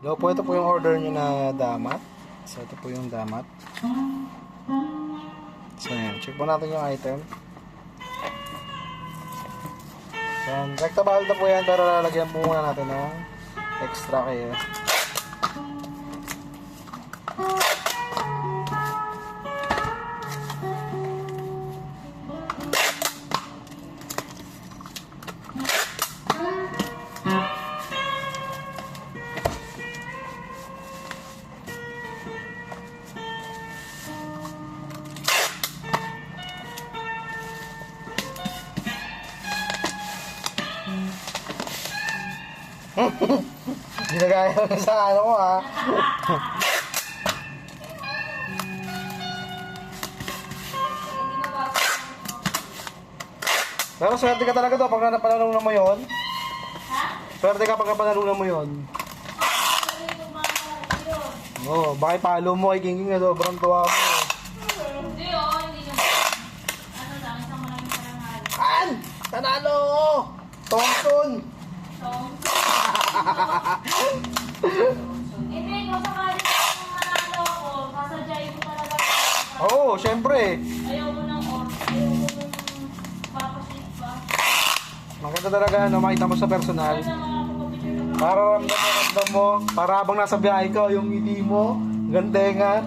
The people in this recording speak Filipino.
Hello po, ito po yung order nyo na damat. So, ito po yung damat. So, yan. Check po natin yung item. So, rekta balda po yan, pero lalagyan po muna natin ng extra kayo. Ginagaya ko sa ano ko ha. Pero swerte ka talaga to pag napanalunan mo yun. Swerte ka pag napanalunan mo yun. Oo, baka ipalo mo kay King King na sobrang tuwa mo. Hindi hindi naman. Ano lang, isang maraming karangal. An! Tanalo! Thompson! Hindi, kung sakali kung manalo ako, sasadyain ko talaga. Oo, syempre. Ayaw mo ng ayaw mo ng papasit pa. Maganda talaga no, makita mo sa personal. Kaya makakapapicture ka ba? Para ramdam mo, para habang nasa biyahe ka, yung ngiti mo, gandengan.